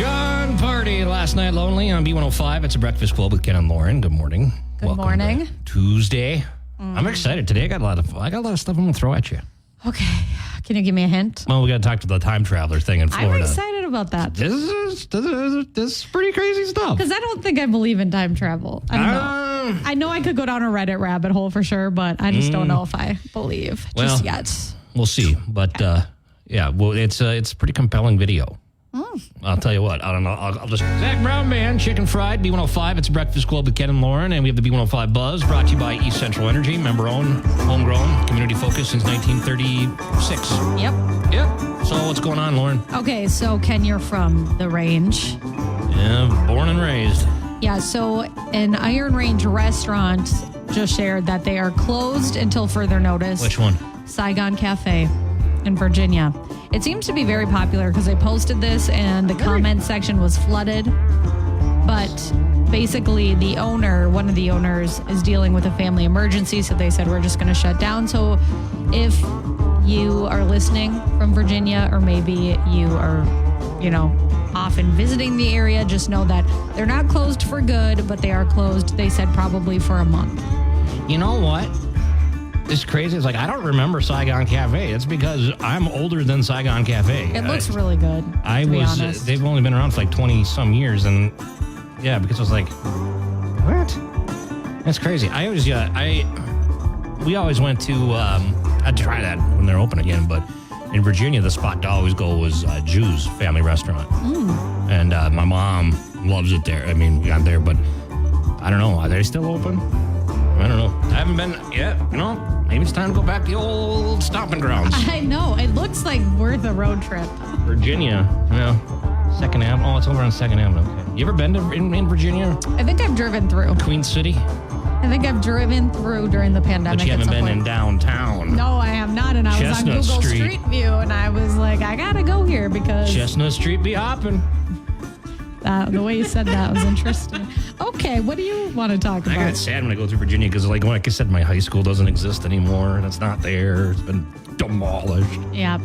John Party last night lonely on B105. It's a breakfast club with Ken and Lauren. Good morning. Good morning. Tuesday. I'm excited today. I got a lot of stuff I'm gonna throw at you. Okay. Can you give me a hint? Well, we got to talk to the time traveler thing in Florida. I'm excited about that. This is pretty crazy stuff. Because I don't think I believe in time travel. I don't know. I know I could go down a Reddit rabbit hole for sure, but I just don't know if I believe just yet. We'll see. But it's a pretty compelling video. I'll tell you what. I don't know. I'll just Zach Brown Band, Chicken Fried, B105. It's a breakfast club with Ken and Lauren, and we have the B105 Buzz brought to you by East Central Energy, member-owned, homegrown, community-focused since 1936. Yep. So what's going on, Lauren? Okay, so Ken, you're from the range. Yeah, born and raised. Yeah, so an Iron Range restaurant just shared that they are closed until further notice. Which one? Saigon Cafe in Virginia. It seems to be very popular because they posted this and the comment section was flooded. But basically one of the owners is dealing with a family emergency. So they said, we're just going to shut down. So if you are listening from Virginia, or maybe you are, often visiting the area, just know that they're not closed for good, but they are closed, they said, probably for a month. You know what? It's crazy. It's like, I don't remember Saigon Cafe. It's because I'm older than Saigon Cafe. It looks really good, to be honest. They've only been around for like 20 some years. And yeah, because I was like, what? That's crazy. We always went to, I'd try that when they're open again, but in Virginia, the spot to always go was Jew's Family Restaurant. And my mom loves it there. I mean, we got there, but I don't know. Are they still open? I don't know. I haven't been yet. Maybe it's time to go back to the old stomping grounds. I know. It looks like worth a road trip. Virginia, 2nd Avenue. Oh, it's over on 2nd Avenue. Okay. You ever been in Virginia? I think I've driven through. Queen City? I think I've driven through during the pandemic. But you haven't been in downtown. No, I have not. And I was on Google Street View, and I was like, I gotta go here because Chestnut Street be hopping. The way you said that was interesting. Okay, what do you want to talk about? I get sad when I go through Virginia because, like I said, my high school doesn't exist anymore. And it's not there. It's been demolished. Yeah.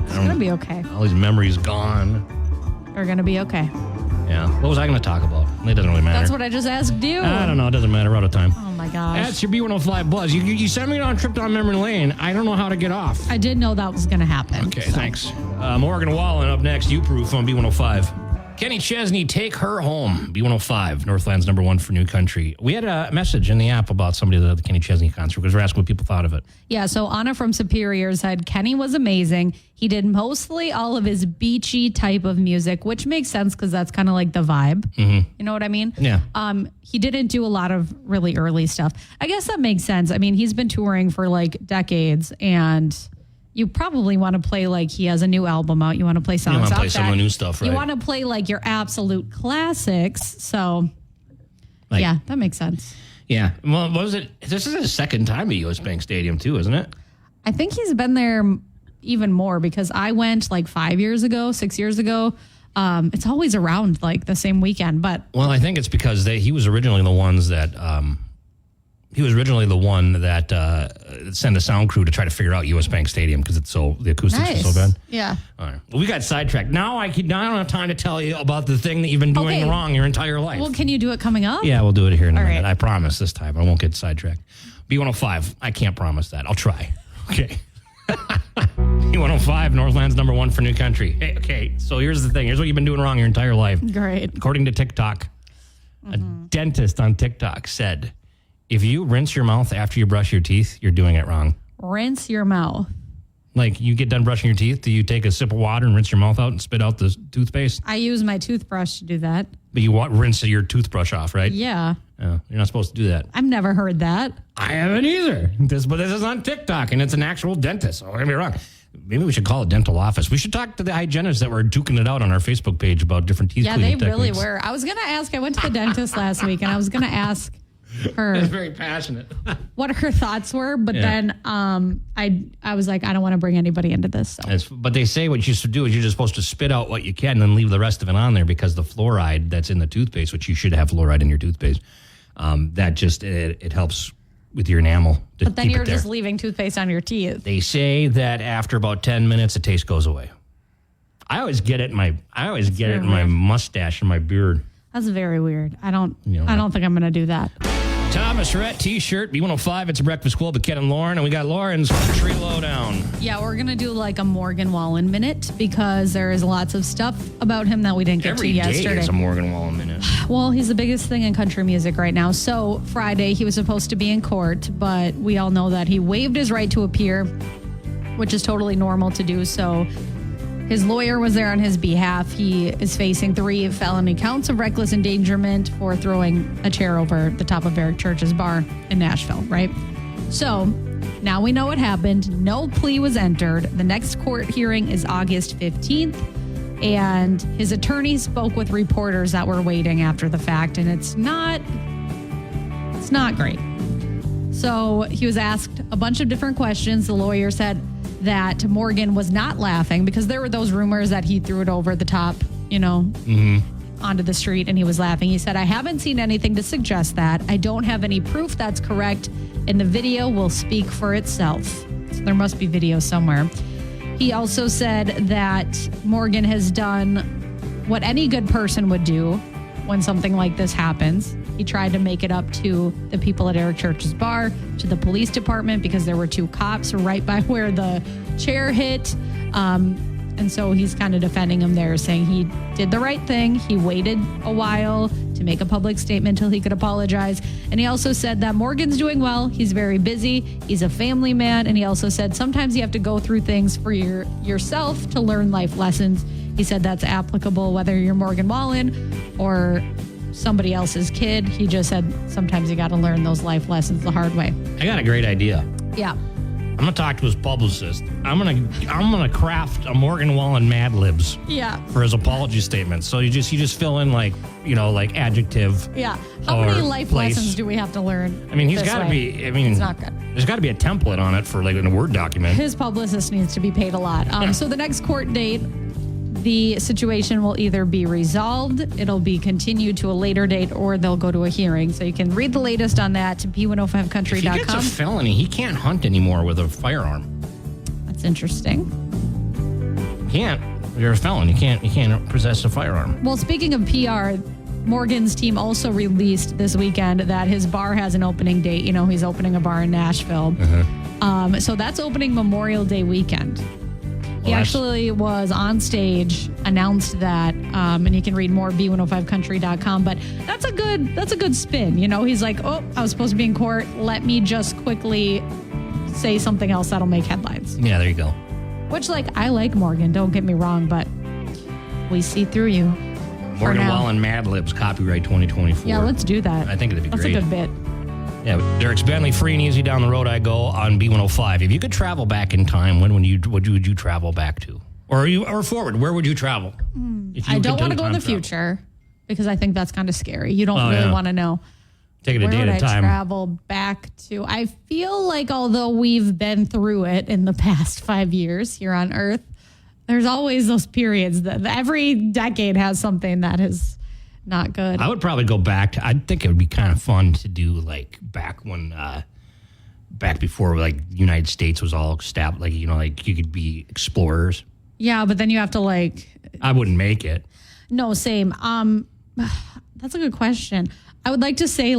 It's going to be okay. All these memories gone. We're going to be okay. Yeah. What was I going to talk about? It doesn't really matter. That's what I just asked you. I don't know. It doesn't matter. We're out of time. Oh, my gosh. That's your B105 Buzz. You sent me on a trip down memory lane. I don't know how to get off. I did know that was going to happen. Okay, thanks. Morgan Wallen up next. You Proof on B105. Kenny Chesney, Take Her Home, B105, Northland's #1 for New Country. We had a message in the app about somebody at the Kenny Chesney concert because we're asking what people thought of it. Yeah, so Anna from Superior said Kenny was amazing. He did mostly all of his beachy type of music, which makes sense because that's kind of like the vibe. Mm-hmm. You know what I mean? Yeah. He didn't do a lot of really early stuff. I guess that makes sense. I mean, he's been touring for like decades, and you probably want to play like he has a new album out. You want to play songs. You want to out play some of the new stuff, right? You want to play like your absolute classics. So, yeah, that makes sense. Yeah. Well, what was it? This is his second time at US Bank Stadium, too, isn't it? I think he's been there even more because I went like 6 years ago. It's always around like the same weekend, but. Well, I think it's because he was originally the ones that. He was originally the one that sent a sound crew to try to figure out US Bank Stadium because the acoustics are so bad. Yeah. All right. Well, we got sidetracked. Now I don't have time to tell you about the thing that you've been doing wrong your entire life. Well, can you do it coming up? Yeah, we'll do it here in a minute. Right. I promise this time I won't get sidetracked. B105, I can't promise that. I'll try. Okay. B105, Northland's #1 for New Country. Hey, okay, so here's the thing. Here's what you've been doing wrong your entire life. Great. According to TikTok, a dentist on TikTok said, if you rinse your mouth after you brush your teeth, you're doing it wrong. Rinse your mouth. Like, you get done brushing your teeth, do you take a sip of water and rinse your mouth out and spit out the toothpaste? I use my toothbrush to do that. But you rinse your toothbrush off, right? Yeah. You're not supposed to do that. I've never heard that. I haven't either. But this is on TikTok, and it's an actual dentist. So don't get me wrong. Maybe we should call it dental office. We should talk to the hygienists that were duking it out on our Facebook page about different teeth cleaning techniques. Yeah, they really were. I was going to ask, I went to the dentist last week, and I was going to ask her. That's very passionate. What her thoughts were, but then I was like, I don't want to bring anybody into this. So. But they say what you should do is you're just supposed to spit out what you can and then leave the rest of it on there because the fluoride that's in the toothpaste, which you should have fluoride in your toothpaste, that just it helps with your enamel. But then you're just leaving toothpaste on your teeth. They say that after about 10 minutes, the taste goes away. I always get it in my very mustache and my beard. That's very weird. I don't think I'm going to do that. Thomas Rhett T-shirt, B105. It's a Breakfast Club with Ken and Lauren, and we got Lauren's Country Lowdown. Yeah, we're going to do like a Morgan Wallen minute because there is lots of stuff about him that we didn't get to yesterday. Every day is a Morgan Wallen minute. Well, he's the biggest thing in country music right now. So Friday, he was supposed to be in court, but we all know that he waived his right to appear, which is totally normal to do. So his lawyer was there on his behalf. He is facing 3 felony counts of reckless endangerment for throwing a chair over the top of Eric Church's bar in Nashville, right? So now we know what happened. No plea was entered. The next court hearing is August 15th. And his attorney spoke with reporters that were waiting after the fact, and it's not great. So he was asked a bunch of different questions. The lawyer said that Morgan was not laughing because there were those rumors that he threw it over the top, onto the street and he was laughing. He said, I haven't seen anything to suggest that. I don't have any proof that's correct, and the video will speak for itself. So there must be video somewhere. He also said that Morgan has done what any good person would do when something like this happens. He tried to make it up to the people at Eric Church's bar, to the police department, because there were 2 cops right by where the chair hit. And so he's kind of defending him there, saying he did the right thing. He waited a while to make a public statement until he could apologize. And he also said that Morgan's doing well. He's very busy. He's a family man. And he also said sometimes you have to go through things for yourself to learn life lessons. He said that's applicable whether you're Morgan Wallen or somebody else's kid. He just said sometimes you got to learn those life lessons the hard way. I got a great idea. Yeah. I'm gonna talk to his publicist. I'm gonna craft a Morgan Wallen Mad Libs. Yeah. For his apology statement. So you just fill in like adjective. Yeah. How many life lessons do we have to learn? I mean, he's got to be. I mean, it's not good. There's got to be a template on it for like in a Word document. His publicist needs to be paid a lot. So the next court date, the situation will either be resolved, it'll be continued to a later date, or they'll go to a hearing. So you can read the latest on that to b105country.com. If he gets a felony, he can't hunt anymore with a firearm. That's interesting. Can't. You're a felon. You can't possess a firearm. Well, speaking of PR, Morgan's team also released this weekend that his bar has an opening date. You know, he's opening a bar in Nashville. So that's opening Memorial Day weekend. He actually was on stage, announced that, and you can read more b105country.com. But that's a good spin. You know, he's like, oh, I was supposed to be in court. Let me just quickly say something else that'll make headlines. Yeah, there you go. Which, I like Morgan. Don't get me wrong, but we see through you. Morgan Wallen Mad Libs, copyright 2024. Yeah, let's do that. I think it'd be great. That's a good bit. Yeah, Derek's Bentley, free and easy down the road I go on B105. If you could travel back in time, when would you travel back to? Or forward, where would you travel? I don't want to go in the future because I think that's kind of scary. You don't really want to know. Take it a day at a time. Where would I travel back to? I feel like although we've been through it in the past 5 years here on Earth, there's always those periods that every decade has something that is not good. I would probably go back I think it would be kind of fun to do back when, back before the United States was all established, you could be explorers. Yeah, but then you have to I wouldn't make it. No, same. That's a good question. I would like to say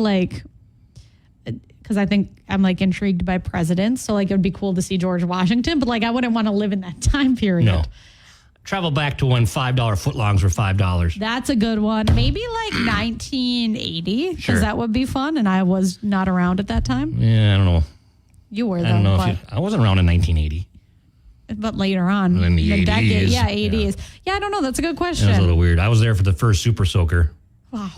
because I think I'm intrigued by presidents. So it would be cool to see George Washington, but I wouldn't want to live in that time period. No. Travel back to when $5 footlongs were $5. That's a good one. Maybe 1980, because that would be fun. And I was not around at that time. Yeah, I don't know. You were, though. I don't know I wasn't around in 1980. But later on. In the 80s. Decade, 80s. Yeah, I don't know. That's a good question. That was a little weird. I was there for the first Super Soaker. Wow.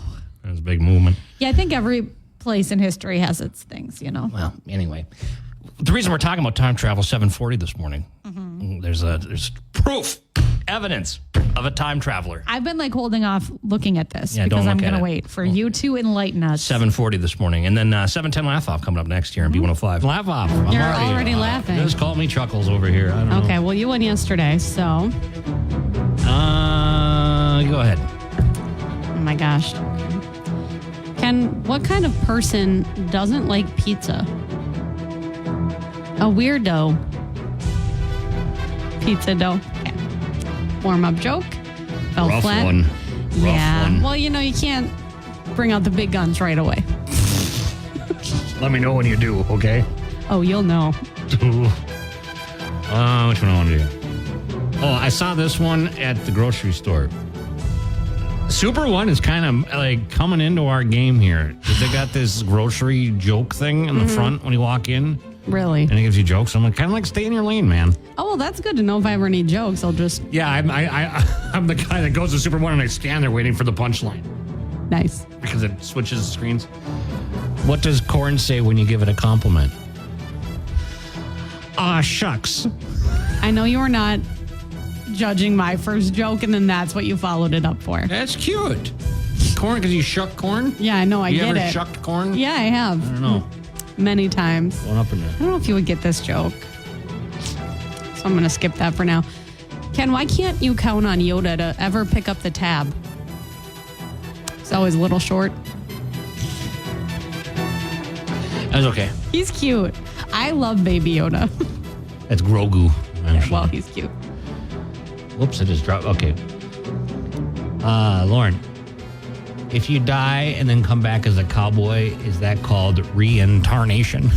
That was a big movement. Yeah, I think every place in history has its things, Well, anyway. The reason we're talking about time travel, 7:40 this morning. There's proof, evidence of a time traveler. I've been holding off looking at this because I'm going to wait for you to enlighten us. 7:40 this morning. And then 7:10 Laugh Off coming up next here on B105. Laugh Off. You're already laughing. Just call me Chuckles over here. I don't know. Okay, well, you won yesterday, so. Go ahead. Oh, my gosh. Ken, what kind of person doesn't like pizza? A weirdo. Pizza dough. Okay. Warm-up joke. Fell Rough flat. one. Yeah. Rough one. Well, you can't bring out the big guns right away. Let me know when you do, okay? Oh, you'll know. Which one I want to do? Oh, I saw this one at the grocery store. Super One is kind of like coming into our game here. 'Cause they got this grocery joke thing in the front when you walk in, Really? and it gives you jokes. I'm like, kind of like stay in your lane, man. Oh, well, that's good to know if I ever need jokes. I'll just... Yeah, I'm the guy that goes to Super One and I stand there waiting for the punchline Nice. because it switches screens. What does corn say when you give it a compliment? Aw, shucks. I know you were not judging my first joke, and then that's what you followed it up for. That's cute. Corn, because you shuck corn? Yeah, I know. I You get ever it. shucked corn? Yeah, I have. I don't know. Many times. Going up in I there. don't know if you would get this joke. So I'm going to skip that for now. Ken, why can't you count on Yoda to ever pick up the tab? It's always a little short. That's okay. He's cute. I love Baby Yoda. That's Grogu. actually. Well, he's cute. Whoops, I just dropped. Okay. Lauren, if you die and then come back as a cowboy, is that called reincarnation?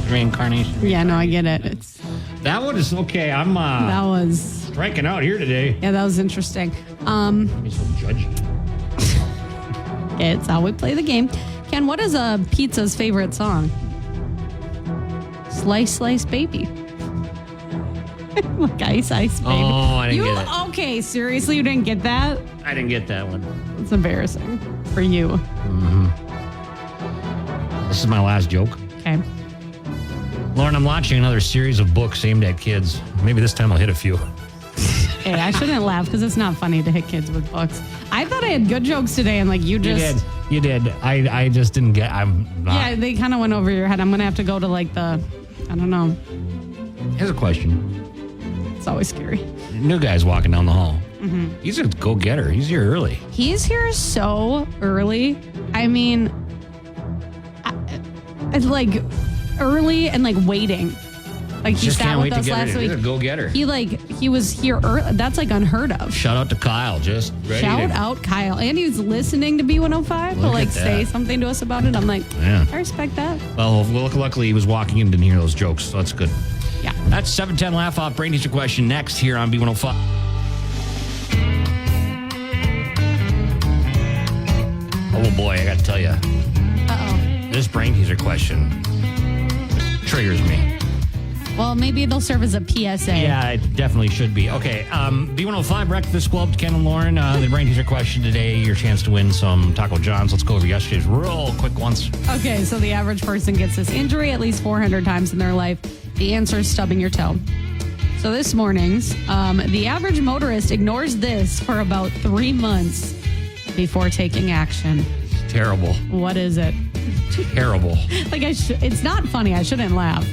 Reincarnation. Yeah, no, I get it. That one is okay. I'm That was... striking out here today. Yeah, that was interesting. I'm so judgy. It's how we play the game. Ken, what is a pizza's favorite song? Slice, Slice, Baby. Like Ice, Ice, Baby. Oh, I didn't get it. Okay, seriously, you didn't get that? I didn't get that one. It's embarrassing for you. This is my last joke. Okay. Lauren, I'm launching another series of books aimed at kids. Maybe this time I'll hit a few. Hey, I shouldn't laugh because it's not funny to hit kids with books. I thought I had good jokes today, and like you just... You did. I just didn't get... I'm not... Yeah, they kind of went over your head. I'm going to have to go to like the... I don't know. Here's a question. It's always scary. New guy's walking down the hall. He's a go-getter. He's here early. He's here so early. I mean, it's like early and like waiting. Like he Just sat can't with wait to us get last it. week. He's a go-getter. He was here early. That's like unheard of. Shout out to Kyle. Just ready Shout to... out Kyle. And he's listening to B105 to Look like at that. say something to us about it. I'm like, Yeah. I respect that. Well, luckily he was walking in and didn't hear those jokes, so that's good. Yeah. That's 710 Laugh Off Brain Teaser Question next here on B105. Oh boy, I got to tell you, Uh-oh. this Brain Teaser question triggers me. Well, maybe it'll serve as a PSA. Yeah, it definitely should be. Okay, B105 Breakfast Club, Ken and Lauren. The Brain Teaser question today, your chance to win some Taco John's. Let's go over yesterday's real quick ones. Okay, so the average person gets this injury at least 400 times in their life. The answer is stubbing your toe. So this morning's, the average motorist ignores this for about 3 months before taking action. Terrible. What is it? Terrible. Like, it's not funny. I shouldn't laugh.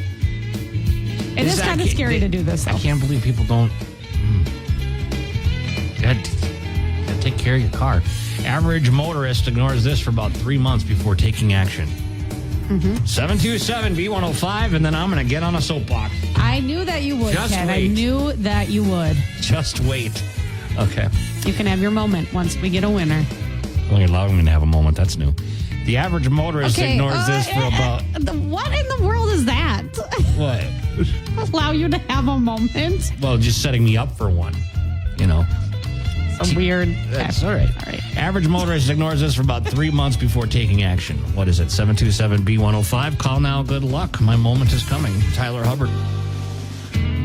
It is kind of scary to do this, though. I can't believe people don't. You gotta take care of your car. Average motorist ignores this for about 3 months before taking action. 727 B105, and then I'm going to get on a soapbox. I knew that you would, Just Ken. wait. I knew that you would. Just wait. Okay. You can have your moment once we get a winner. Well, you're allowing me to have a moment. That's new. The average motorist ignores this for about. What in the world is that? What? Allow you to have a moment? Well, just setting me up for one. You know. So weird. That's all right. All right. Average motorist ignores this for about 3 months before taking action. What is it? 727 B105. Call now. Good luck. My moment is coming. Tyler Hubbard.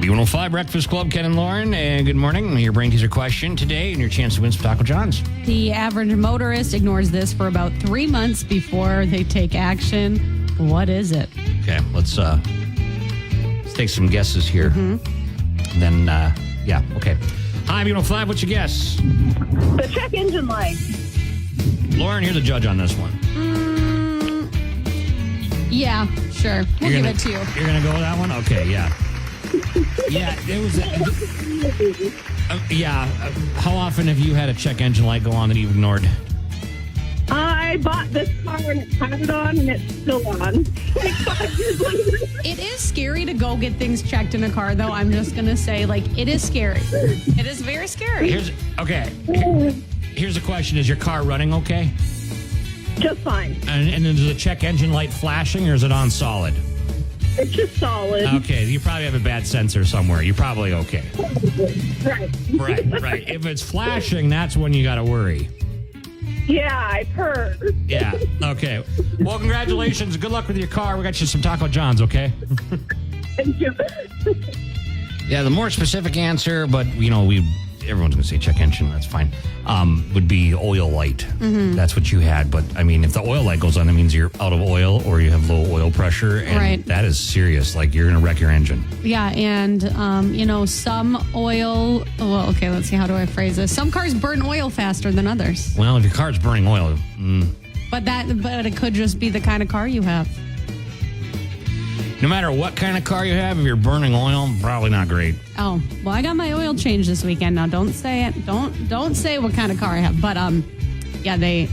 B105 Breakfast Club, Ken and Lauren. And good morning. Your Brain Teaser question today and your chance to win some Taco John's. The average motorist ignores this for about 3 months before they take action. What is it? Okay, let's take some guesses here. Then, yeah, okay. Hi, B105. What's your guess? The check engine light. Lauren, you're the judge on this one. Yeah, sure. We'll give it to you. You're going to go with that one? Okay, yeah. Yeah, it was. How often have you had a check engine light go on that you've ignored? I I bought this car and it had it on and it's still on. Like 5 years later. It is scary to go get things checked in a car, though. I'm just going to say, like, it is scary. It is very scary. Here's the question: is your car running okay? Just fine. And is the check engine light flashing, or is it on solid? It's just solid. Okay, you probably have a bad sensor somewhere. You're probably okay. Right. Right. If it's flashing, that's when you got to worry. Yeah, I've heard. Yeah. Okay. Well, congratulations. Good luck with your car. We got you some Taco John's, okay? Thank you. Yeah, the more specific answer, but, everyone's going to say check engine. That's fine. Would be oil light. Mm-hmm. That's what you had. But, I mean, if the oil light goes on, that means you're out of oil or you have low oil pressure. And right. That is serious. Like, you're going to wreck your engine. Yeah, and, some oil... Well, okay, let's see. How do I phrase this? Some cars burn oil faster than others. Well, if your car's burning oil... But it could just be the kind of car you have. No matter what kind of car you have, if you're burning oil, probably not great. Oh, well, I got my oil changed this weekend. Now, don't say it. Don't say what kind of car I have. But, yeah, they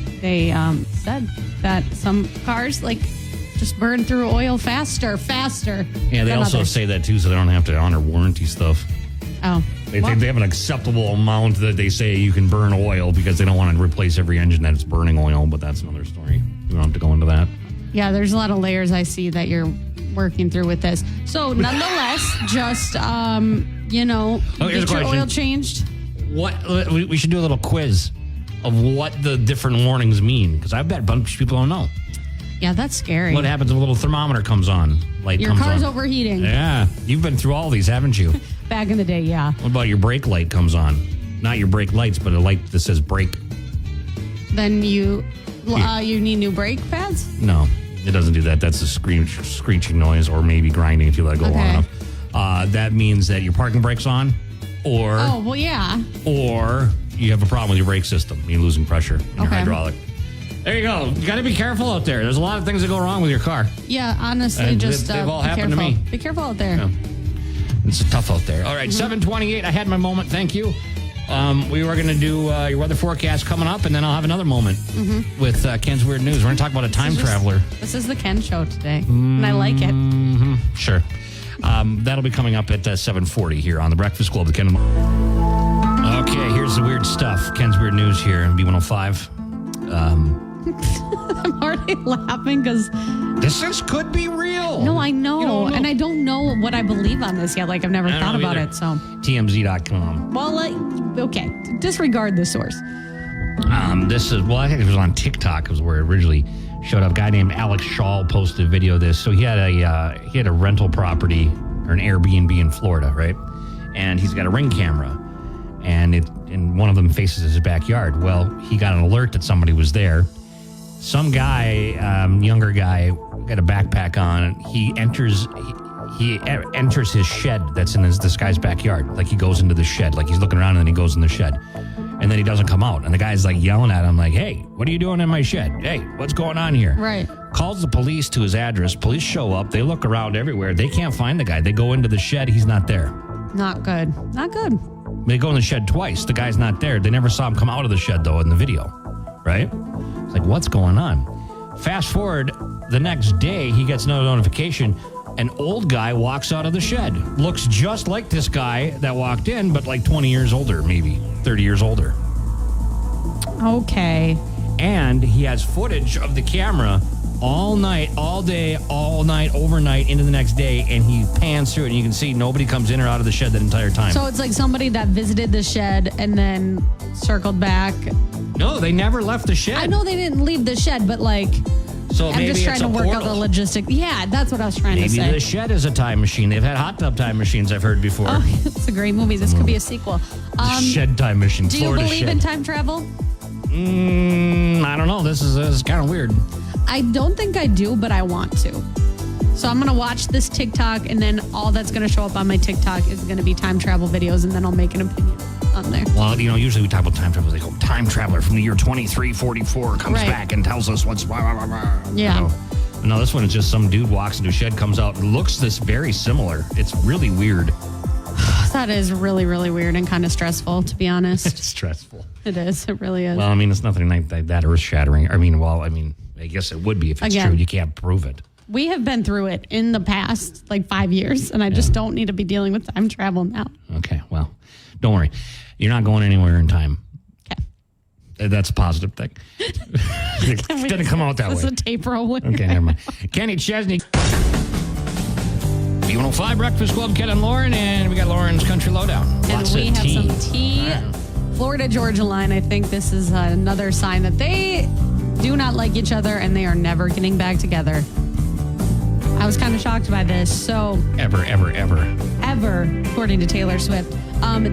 said that some cars, like, just burn through oil faster. Yeah, they also say that, too, so they don't have to honor warranty stuff. Oh. They have an acceptable amount that they say you can burn oil because they don't want to replace every engine that's burning oil, but that's another story. We don't have to go into that. Yeah, there's a lot of layers I see that you're working through with this. So, nonetheless, just, get your oil changed. We should do a little quiz of what the different warnings mean, because I bet a bunch of people don't know. Yeah, that's scary. What happens if a little thermometer comes on? Your car's overheating. Yeah, you've been through all these, haven't you? Back in the day, yeah. What about your brake light comes on? Not your brake lights, but a light that says brake. Then you need new brake pads? No, it doesn't do that. That's a screeching noise, or maybe grinding if you let it go long enough. That means that your parking brake's on, or... Oh, well, yeah. Or you have a problem with your brake system. You're losing pressure in your hydraulic. There you go. You got to be careful out there. There's a lot of things that go wrong with your car. Yeah, honestly, And just they've all be happened careful. to me. Be careful out there. Yeah. It's tough out there. All right, 7:28. I had my moment. Thank you. We were going to do your weather forecast coming up, and then I'll have another moment with Ken's Weird News. We're going to talk about a time traveler. This is the Ken Show today, and I like it. Mm-hmm. Sure. That'll be coming up at 7:40 here on the Breakfast Club with Ken. Okay, here's the weird stuff. Ken's Weird News here on B105. I'm already laughing because... This could be real. No, I know. And I don't know what I believe on this yet. Like, I've never thought about it, so... TMZ.com. Well, okay. Disregard the source. This is... Well, I think it was on TikTok. It was where it originally showed up. A guy named Alex Shaw posted a video of this. So he had a rental property, or an Airbnb in Florida, right? And he's got a Ring camera. And one of them faces his backyard. Well, he got an alert that somebody was there. Some guy, younger guy, got a backpack on. He enters his shed that's in this guy's backyard. Like, he goes into the shed. Like, he's looking around, and then he goes in the shed. And then he doesn't come out. And the guy's, like, yelling at him, like, hey, what are you doing in my shed? Hey, what's going on here? Right. Calls the police to his address. Police show up. They look around everywhere. They can't find the guy. They go into the shed. He's not there. Not good. Not good. They go in the shed twice. The guy's not there. They never saw him come out of the shed, though, in the video. Right? It's like, what's going on? Fast forward, the next day, he gets another notification. An old guy walks out of the shed. Looks just like this guy that walked in, but like 20 years older, maybe 30 years older. Okay. And he has footage of the camera all night, all day, all night, overnight, into the next day, and he pans through it, and you can see nobody comes in or out of the shed that entire time. So it's like somebody that visited the shed and then circled back. No, they never left the shed. I know they didn't leave the shed, but like, so I'm maybe just trying to work out the logistics. Yeah, that's what I was trying to say. Maybe the shed is a time machine. They've had hot tub time machines, I've heard before. Oh, it's a great movie. This could be a sequel. Shed time machine. Do you Florida believe shed. in time travel? I don't know. This is kind of weird. I don't think I do, but I want to. So I'm going to watch this TikTok, and then all that's going to show up on my TikTok is going to be time travel videos, and then I'll make an opinion on there. Well, usually we talk about time travel. They go, time traveler from the year 2344 comes back and tells us what's... Yeah. No, this one is just some dude walks into a shed, comes out, looks this very similar. It's really weird. That That is really, really weird and kind of stressful, to be honest. It's stressful. It is. It really is. Well, I mean, it's nothing like that earth-shattering. I guess it would be if it's Again. true. You can't prove it. We have been through it in the past, 5 years, and I just don't need to be dealing with time travel now. Okay, well, don't worry. You're not going anywhere in time. Okay. That's a positive thing. It didn't come out that way. It's a tape rolling. Okay, never mind. Kenny Chesney. B105 Breakfast Club, Ken and Lauren, and we got Lauren's Country Lowdown. And Lots we of have tea. some tea. Florida-Georgia line, I think this is another sign that they do not like each other and they are never getting back together. I was kind of shocked by this. So, Ever. according to Taylor Swift,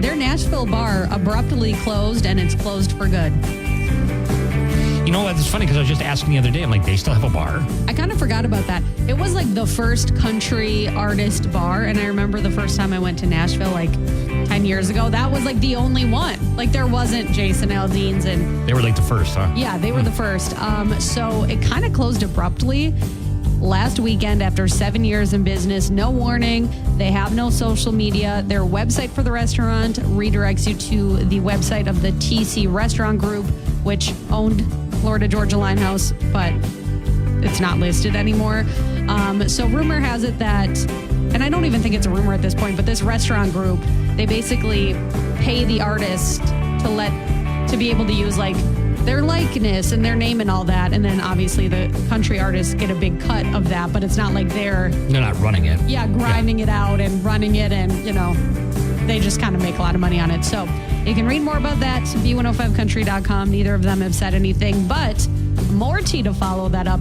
their Nashville bar abruptly closed, and it's closed for good. You know what? It's funny because I was just asking the other day. I'm like, they still have a bar? I kind of forgot about that. It was the first country artist bar, and I remember the first time I went to Nashville 10 years ago, that was the only one. There wasn't Jason Aldean's and... They were the first, huh? Yeah, they were the first. So it kind of closed abruptly last weekend after 7 years in business. No warning. They have no social media. Their website for the restaurant redirects you to the website of the TC Restaurant Group, which owned Florida-Georgia Linehouse, but it's not listed anymore. So rumor has it that, and I don't even think it's a rumor at this point, but this restaurant group, they basically pay the artist to be able to use their likeness and their name and all that. And then obviously the country artists get a big cut of that, but it's not they're not running it. Yeah, grinding it out and running it, and they just kind of make a lot of money on it. So you can read more about that at b105country.com. Neither of them have said anything, but more tea to follow that up.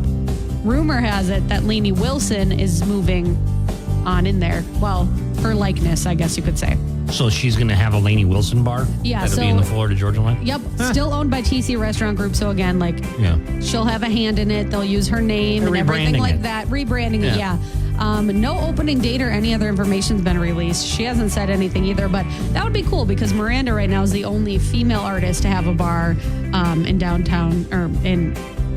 Rumor has it that Lainey Wilson is moving on in there. Well, her likeness, I guess you could say. So she's going to have a Lainey Wilson bar? Yeah, That'll be in the Florida-Georgia line? Yep, still owned by TC Restaurant Group. So again, she'll have a hand in it. They'll use her name They're and everything rebranding like it. that. Rebranding it, yeah. No opening date or any other information's been released. She hasn't said anything either, but that would be cool because Miranda right now is the only female artist to have a bar in downtown or in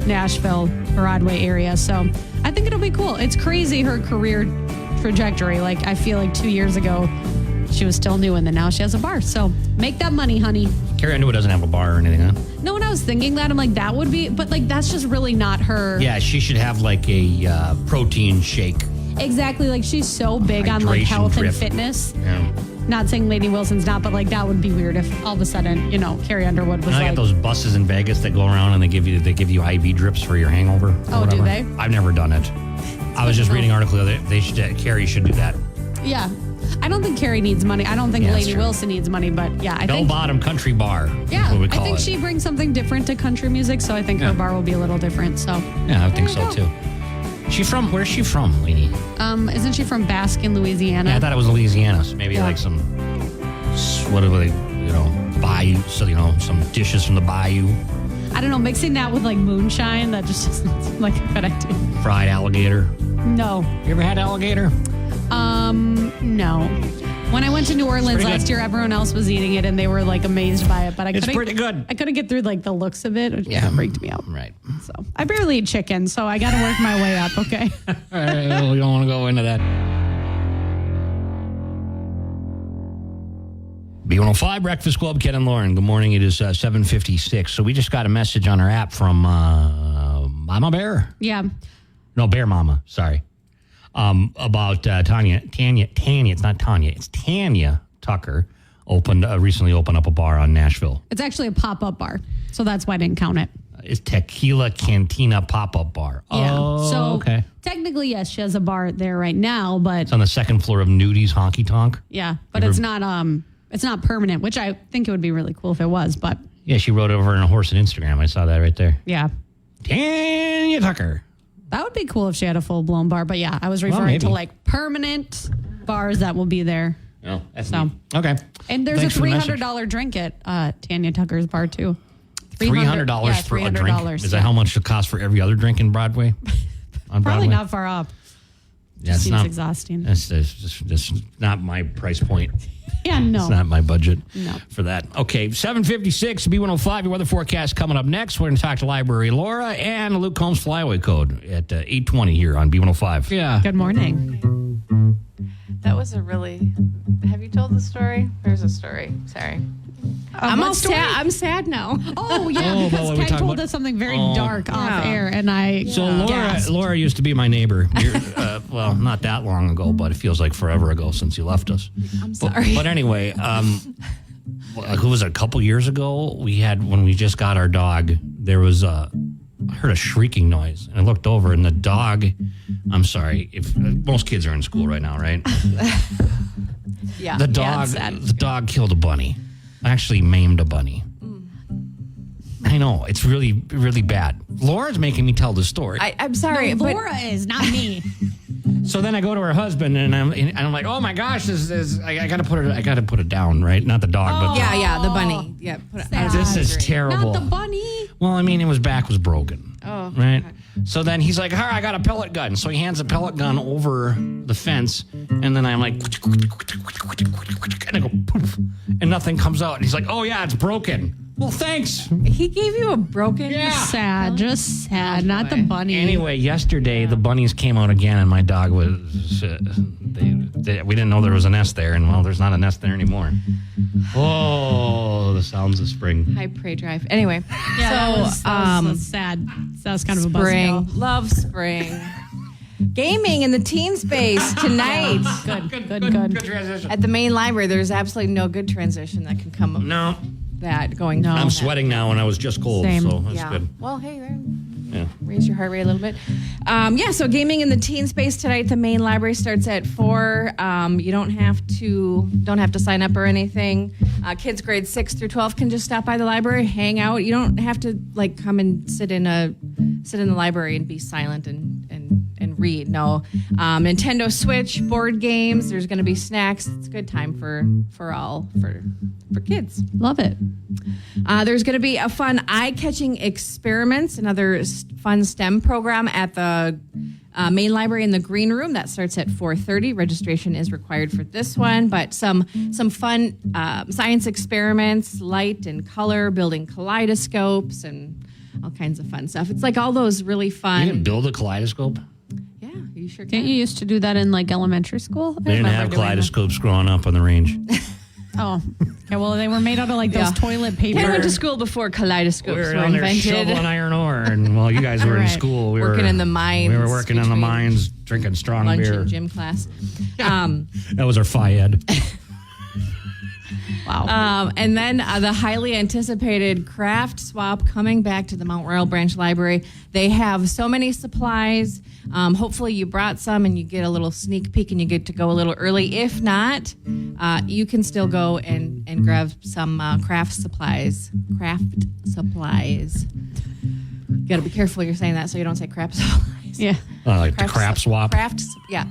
Nashville, Broadway area. So I think it'll be cool. It's crazy her career trajectory. I feel 2 years ago she was still new, and then now she has a bar. So make that money, honey. Carrie Underwood doesn't have a bar or anything, huh? No, when I was thinking that, I'm that would be, but that's just really not her. Yeah, she should have a protein shake. Exactly. She's so big on Hydration health drip. and fitness. Yeah. Not saying Lady Wilson's not, but that would be weird if all of a sudden, Carrie Underwood was I got those buses in Vegas that go around and they give you IV drips for your hangover. or Oh, do whatever. they? I've never done it. I was just reading an article the other day. Carrie should do that. Yeah. I don't think Carrie needs money. I don't think Yeah, that's Lady true. Wilson needs money, but yeah, I Bell think. Bottom Country Bar. Yeah, is what we I call think it. she brings something different to country music, so I think her bar will be a little different. So Yeah, I think There so you go. too. Where's she from, Lainey? Isn't she from Baskin, Louisiana? Yeah, I thought it was Louisiana. So maybe Yeah. some, what are they, bayou, so, some dishes from the bayou. I don't know, mixing that with moonshine, that just doesn't seem like a good idea. Fried alligator. No. You ever had alligator? No. When I went to New Orleans pretty last good. year, everyone else was eating it and they were amazed by it, but I It's couldn't. pretty good. I couldn't get through the looks of it. It just freaked me out. Right. So I barely eat chicken, so I got to work my way up. Okay. All right, well, we don't want to go into that. B105 Breakfast Club, Ken and Lauren. Good morning. It is 7:56. So we just got a message on our app from Mama Bear. Yeah. No, Bear Mama. Sorry. About Tanya. It's not Tanya. It's Tanya Tucker. Recently opened up a bar on Nashville. It's actually a pop-up bar, so that's why I didn't count it. It's Tequila Cantina Pop-Up Bar. Yeah. Oh, So okay. technically, yes, she has a bar there right now, but It's on the second floor of Nudie's Honky Tonk. yeah, but it's not permanent, which I think it would be really cool if it was, but Yeah, she wrote over on a horse on Instagram. I saw that right there. yeah. Tanya Tucker. That would be cool if she had a full-blown bar, but yeah, I was referring to maybe. permanent bars that will be there. Oh, that's So. neat. Okay. And there's Thanks a for the message. $300 drink at Tanya Tucker's bar too. $300 yeah, for a drink. $300, Is that how much it costs for every other drink in Broadway? On Probably Broadway? not far off. Yeah, it's Seems not exhausting. That's not my price point. Yeah, no. It's not my budget No. for that. Okay, 7:56, B105, your weather forecast coming up next. We're going to talk to Library Laura and Luke Combs Flyaway Code at 8:20 here on B105. Yeah. Good morning. That was was a really. Have you told the story? There's a story. Sorry. I'm what story? sad. I'm sad now. Oh, yeah, Oh, because what were we Ken talking told about? us something very Oh. dark off Yeah. air, and I So gasped. Laura used to be my neighbor. Well, not that long ago, but it feels like forever ago since you left us. I'm sorry. But anyway, who was it, a couple years ago? When we just got our dog, there was I heard a shrieking noise, and I looked over, and the dog. I'm sorry, if most kids are in school right now, right? Yeah. The Yeah, dog, it's sad. the dog killed a bunny. Actually, maimed a bunny. I know it's really, really bad. Laura's making me tell the story. I'm sorry, but Laura is, not me. So then I go to her husband and I'm like, oh my gosh, I gotta put it down, right? Not the dog, but yeah, the bunny. Yeah, put it out. this is terrible. Not the bunny. Well, I mean, his back was broken. Oh, right. So then he's like, I got a pellet gun. So he hands a pellet gun over the fence, and then I'm like, and I go poof, and nothing comes out. And he's like, oh yeah, it's broken. Well, thanks. He gave you a broken. Yeah. Sad, just sad. Not the bunny. Anyway, yesterday the bunnies came out again, and my dog was. We didn't know there was a nest there, and well, there's not a nest there anymore. Oh, the sounds of spring. High prey drive. Anyway, Yeah, so that was sad. That was kind of a spring. buzzkill. Love spring. Gaming in the teen space tonight Good. transition. at the main library. There's absolutely no good transition that can come of No, that going. No. from I'm that. sweating now, and I was just cold, Same. so that's Yeah. good. Well, hey, there. Yeah. Raise your heart rate a little bit. So gaming in the teen space tonight. The main library starts at 4. You don't have to sign up or anything. Kids grades 6 through 12 can just stop by the library, hang out. You don't have to come and sit in the library and be silent and read. No, Nintendo Switch, board games. There's going to be snacks. It's a good time for kids. Love it. There's going to be a fun eye-catching experiments, another fun STEM program at the main library in the green room. That starts at 4:30. Registration is required for this one, but some fun science experiments, light and color, building kaleidoscopes, and all kinds of fun stuff. It's like all those really You fun. can build a kaleidoscope. Yeah, you sure Didn't can. you used to do that in elementary school? They didn't have kaleidoscopes growing up on the range. Oh, okay. Well, they were made out of those Yeah. toilet paper. I went to school before kaleidoscopes We were were down there invented. shoveling iron ore, and while you guys were in Right. school, we Working were in the mines We were working in the between mines, drinking strong Lunch beer. and gym class. That was our FIED. Wow. And then the highly anticipated craft swap coming back to the Mount Royal Branch Library. They have so many supplies. Hopefully you brought some and you get a little sneak peek and you get to go a little early. If not, you can still go and grab some craft supplies. Got to be careful you're saying that so you don't say crap supplies. yeah. Like the crap swap. Craft swap. Yeah,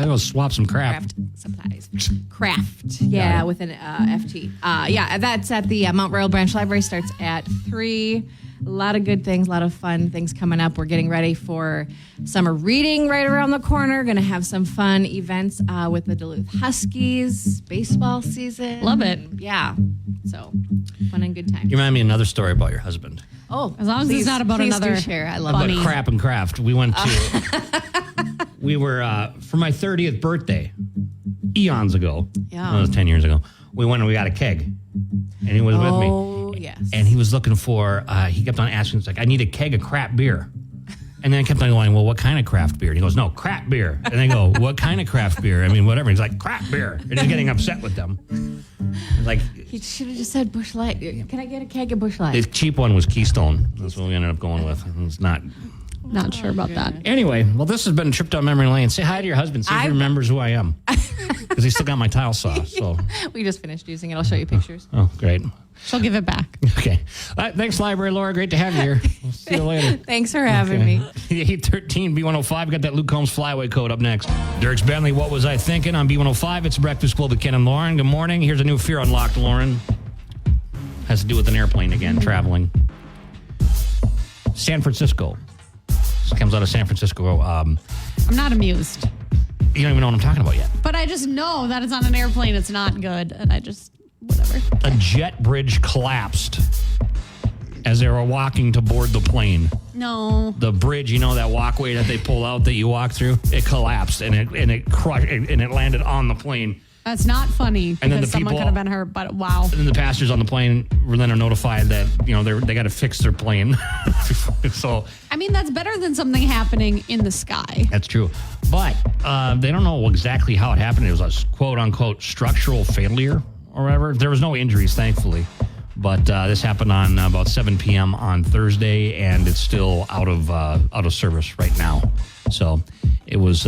let's swap some crap. Craft supplies. Craft. Yeah, with an FT. That's at the Mount Royal Branch Library. Starts at 3. A lot of good things, a lot of fun things coming up. We're getting ready for summer reading right around the corner. Going to have some fun events with the Duluth Huskies, baseball season. Love it. Yeah. So fun and good time. You remind me of another story about your husband. Oh, As long as it's not about please another do share. I love About it. crap and craft. We went to, we were, for my 30th birthday, eons ago. Yeah. That was 10 years ago. We went and we got a keg. And he was with me. Oh, yes. And he was looking for, he kept on asking, I need a keg of crap beer. And then I kept on going, well, what kind of craft beer? And he goes, no, crap beer. And I go, what kind of craft beer? I mean, whatever. He's like, crap beer. And he's getting upset with them. Like, He should have just said Busch Light. Can I get a keg of Busch Light? the cheap one was Keystone. That's what we ended up going with. It's not. Not sure about that. Anyway, well, this has been a trip down memory lane. Say hi to your husband. See if he remembers who I am. Because he still got my tile saw. So, We just finished using it. I'll show you pictures. oh, great. She'll give it back. Okay. Thanks, Library Laura. Great to have you here. We'll see you later. Thanks for having me. 813 B105. We got that Luke Combs Flyway code up next. Dirks Bentley, What Was I Thinking? On B105. It's Breakfast Club with Ken and Lauren. Good morning. Here's a new Fear Unlocked, Lauren. Has to do with an airplane again, traveling. San Francisco. This comes out of San Francisco. I'm not amused. You don't even know what I'm talking about yet. But I just know that it's on an airplane. It's not good. And I just, whatever. A jet bridge collapsed as they were walking to board the plane. No. The bridge, you know, that walkway that they pull out that you walk through, it collapsed and it crushed and it landed on the plane. That's not funny because And then the someone people- could have been hurt, but wow. And then the passengers on the plane were then notified that, you know, they got to fix their plane. So I mean, that's better than something happening in the sky. that's true. But they don't know exactly how it happened. It was a quote unquote structural failure or whatever. There was no injuries, thankfully. But this happened on about 7 p.m. on Thursday, and it's still out of service right now. So it was,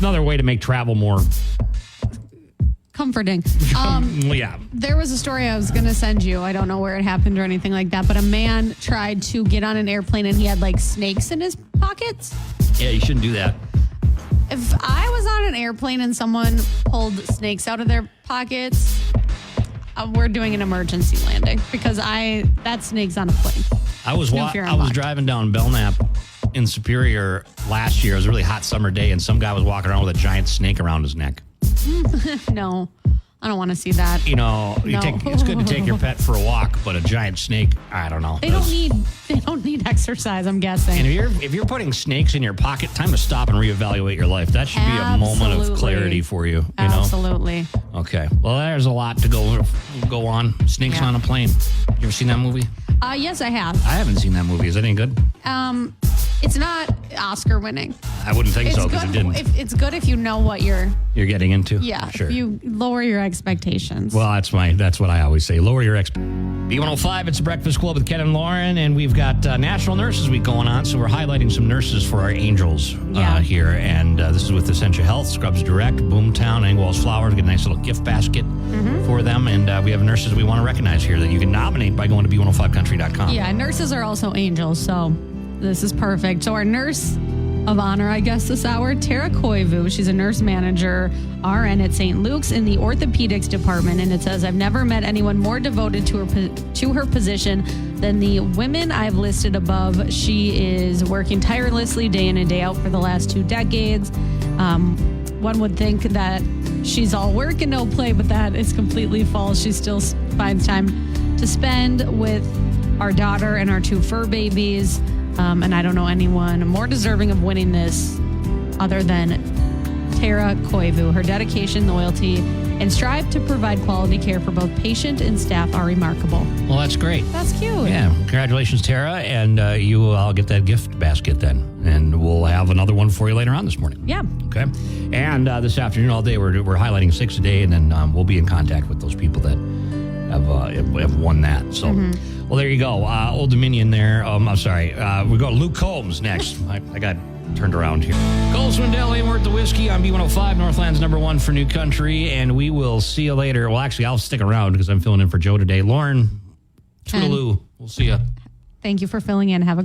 another way to make travel more. Comforting. Yeah. There was a story I was going to send you. I don't know where it happened or anything like that, but a man tried to get on an airplane and he had like snakes in his pockets. Yeah, you shouldn't do that. If I was on an airplane and someone pulled snakes out of their pockets, we're doing an emergency landing because that snake's on a plane. I was No fear I was unlocked. driving down Belknap in Superior last year. It was a really hot summer day, and some guy was walking around with a giant snake around his neck. No, I don't want to see that. You know, No. it's good to take your pet for a walk, but a giant snake, I don't know. They don't need exercise, I'm guessing. And if you're putting snakes in your pocket, time to stop and reevaluate your life. That should be a moment of Absolutely. clarity for you. You know? Absolutely. Okay. Well, there's a lot to go on. Snakes Yeah. on a plane. You ever seen that movie? Yes, I have. I haven't seen that movie. Is that any good? It's not Oscar winning. I wouldn't think It's so because good. it didn't. It's good if you know what you're. You're getting into. Yeah. Sure. If you lower your expectations. Well, that's what I always say. Lower your B105, it's the Breakfast Club with Ken and Lauren, and we've got National Nurses Week going on, so we're highlighting some nurses for our angels Yeah. here. And this is with Essentia Health, Scrubs Direct, Boomtown, Engwall's Flowers. Get a nice little gift basket for them. And we have nurses we want to recognize here that you can nominate by going to b105country.com. Yeah, nurses are also angels, so this is perfect. So our nurse of honor, I guess, this hour, Tara Koivu. She's a nurse manager, RN at St. Luke's in the orthopedics department, and it says, "I've never met anyone more devoted to her position than the women I've listed above. She is working tirelessly day in and day out for the last 2 decades. One would think that she's all work and no play, but that is completely false. She still finds time to spend with our daughter and our 2 fur babies. And I don't know anyone more deserving of winning this other than Tara Koivu. Her dedication, loyalty, and strive to provide quality care for both patient and staff are remarkable." Well, that's great. That's cute. Yeah, congratulations, Tara. And I'll get that gift basket then. And we'll have another one for you later on this morning. Yeah. Okay. And this afternoon, all day, we're highlighting 6 a day, and then we'll be in contact with those people that have won that. So, well, there you go. Old Dominion there. I'm sorry. We go to Luke Combs next. I got turned around here. Cole Swindell ain't worth the whiskey on B105, Northland's #1 for New Country, and we will see you later. Well, actually, I'll stick around because I'm filling in for Joe today. Lauren, toodaloo. We'll see you. Thank you for filling in. Have a